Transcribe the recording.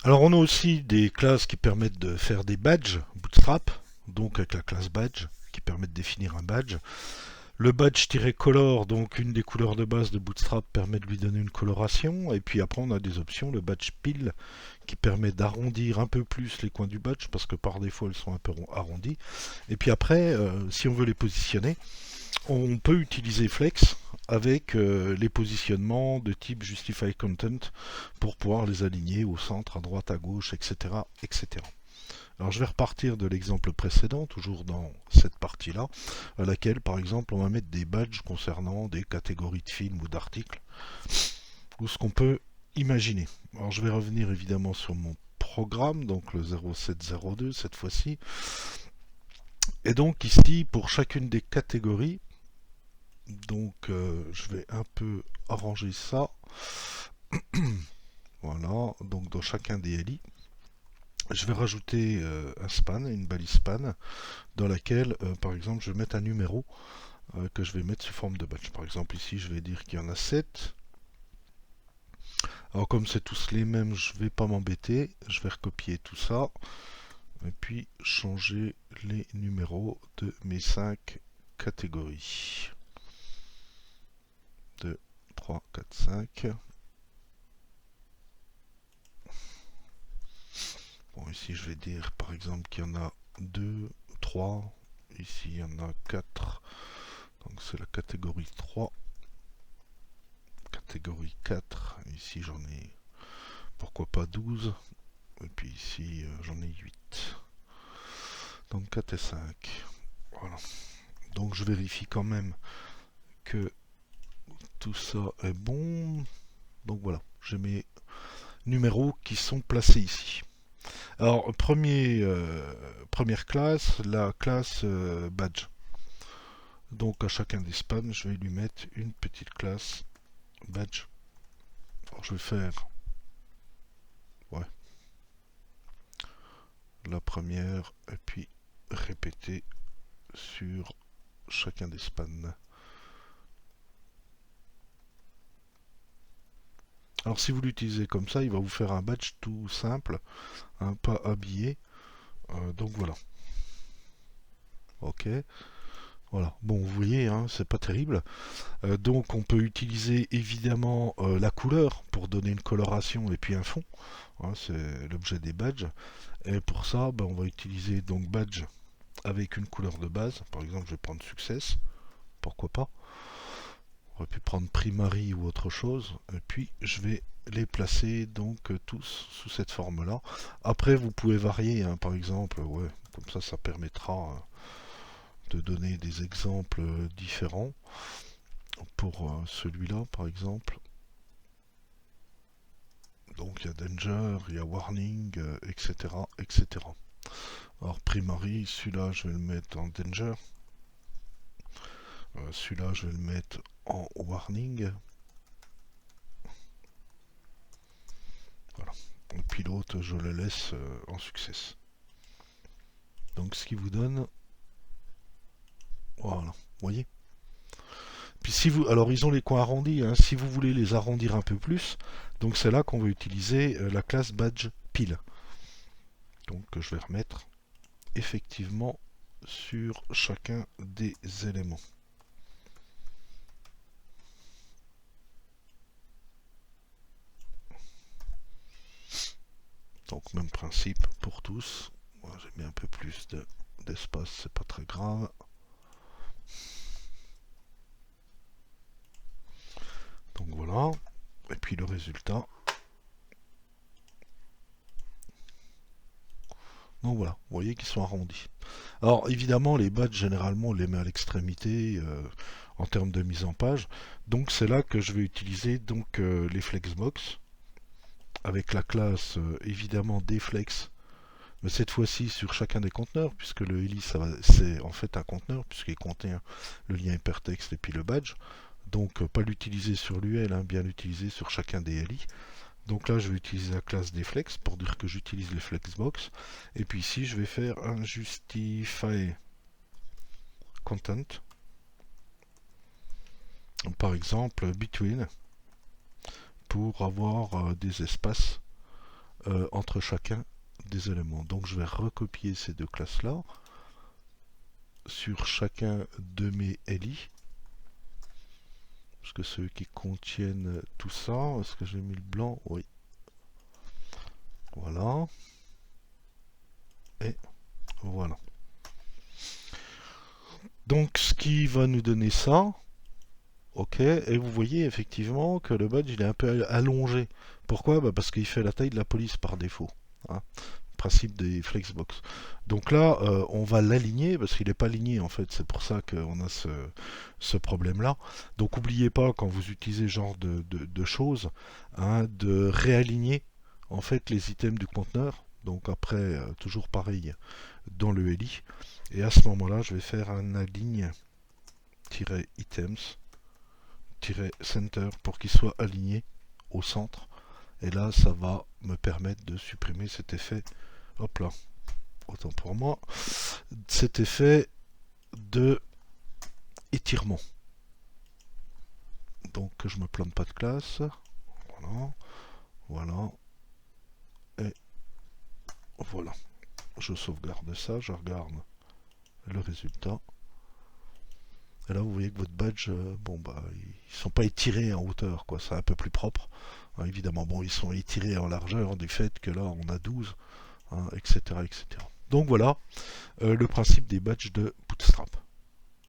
Alors on a aussi des classes qui permettent de faire des badges Bootstrap, donc avec la classe badge qui permet de définir un badge. Le badge-color, donc une des couleurs de base de Bootstrap, permet de lui donner une coloration. Et puis après on a des options, le badge pile qui permet d'arrondir un peu plus les coins du badge parce que par défaut elles sont un peu arrondies. Et puis après, si on veut les positionner, on peut utiliser Flex avec les positionnements de type Justify Content pour pouvoir les aligner au centre, à droite, à gauche, etc. etc. Alors je vais repartir de l'exemple précédent, toujours dans cette partie-là, à laquelle par exemple on va mettre des badges concernant des catégories de films ou d'articles, ou ce qu'on peut imaginer. Alors je vais revenir évidemment sur mon programme, donc le 0702 cette fois-ci. Et donc ici, pour chacune des catégories, donc je vais un peu arranger ça. Voilà, donc dans chacun des LI, je vais rajouter un span, une balise span, dans laquelle, par exemple, je vais mettre un numéro que je vais mettre sous forme de badge. Par exemple, ici, je vais dire qu'il y en a 7. Alors, comme c'est tous les mêmes, je ne vais pas m'embêter. Je vais recopier tout ça et puis changer les numéros de mes 5 catégories. 2, 3, 4, 5. Bon, ici, je vais dire par exemple qu'il y en a 2, 3. Ici, il y en a 4. Donc, c'est la catégorie 3. Catégorie 4. Ici, j'en ai pourquoi pas 12. Et puis ici, j'en ai 8. Donc 4 et 5. Voilà. Donc je vérifie quand même que tout ça est bon. Donc voilà, j'ai mes numéros qui sont placés ici. Alors, première classe, la classe badge. Donc à chacun des spans, je vais lui mettre une petite classe badge. Alors, je vais faire ouais, la première et puis répéter sur chacun des spans. Alors si vous l'utilisez comme ça, il va vous faire un badge tout simple, hein, pas habillé. Donc voilà. Ok. Voilà. Bon, vous voyez, hein, c'est pas terrible. Donc on peut utiliser évidemment la couleur pour donner une coloration et puis un fond. Hein, c'est l'objet des badges. Et pour ça, ben, on va utiliser donc badge avec une couleur de base. Par exemple, je vais prendre Success. Pourquoi pas. On aurait pu prendre Primary ou autre chose. Et puis je vais les placer donc tous sous cette forme là. Après vous pouvez varier, hein, par exemple, ouais, comme ça permettra de donner des exemples différents. Pour celui-là par exemple, donc il y a Danger, il y a Warning, etc. etc. Alors Primary, celui-là je vais le mettre en Danger, celui-là je vais le mettre en Warning. Voilà. Et puis l'autre, je le laisse en Success. Donc ce qui vous donne, voilà, vous voyez. Puis si vous, alors ils ont les coins arrondis, hein, si vous voulez les arrondir un peu plus, donc c'est là qu'on va utiliser la classe badge pile. Donc je vais remettre effectivement sur chacun des éléments. Donc même principe pour tous. Moi j'ai mis un peu plus d'espace, c'est pas très grave. Donc voilà. Et puis le résultat. Donc voilà, vous voyez qu'ils sont arrondis. Alors évidemment, les badges, généralement, on les met à l'extrémité en termes de mise en page. Donc c'est là que je vais utiliser donc les flexbox avec la classe évidemment deflex, mais cette fois-ci sur chacun des conteneurs, puisque le LI c'est en fait un conteneur, puisqu'il contient le lien hypertexte et puis le badge. Donc pas l'utiliser sur l'UL, hein, bien l'utiliser sur chacun des LI. Donc là, je vais utiliser la classe deflex pour dire que j'utilise les flexbox. Et puis ici, je vais faire un justify content. Par exemple, between, pour avoir des espaces entre chacun des éléments. Donc je vais recopier ces deux classes-là sur chacun de mes LI. Parce que ceux qui contiennent tout ça, est-ce que j'ai mis le blanc? Oui. Voilà. Et voilà. Donc ce qui va nous donner ça, ok, et vous voyez effectivement que le badge il est un peu allongé. Pourquoi? Bah parce qu'il fait la taille de la police par défaut. Hein. Principe des Flexbox. Donc là, on va l'aligner parce qu'il n'est pas aligné en fait. C'est pour ça qu'on a ce problème-là. Donc n'oubliez pas quand vous utilisez ce genre de choses, hein, de réaligner en fait les items du conteneur. Donc après, toujours pareil dans le LI. Et à ce moment-là, je vais faire un align-items-center pour qu'il soit aligné au centre. Et là, ça va me permettre de supprimer cet effet. Hop là, autant pour moi. Cet effet de étirement. Donc que je me plante pas de classe. Voilà. Voilà. Et voilà. Je sauvegarde ça, je regarde le résultat. Et là, vous voyez que votre badge, bon bah, ils sont pas étirés en hauteur, quoi. C'est un peu plus propre. Hein, évidemment, bon, ils sont étirés en largeur du fait que là, on a 12, hein, etc., etc. Donc voilà le principe des badges de Bootstrap.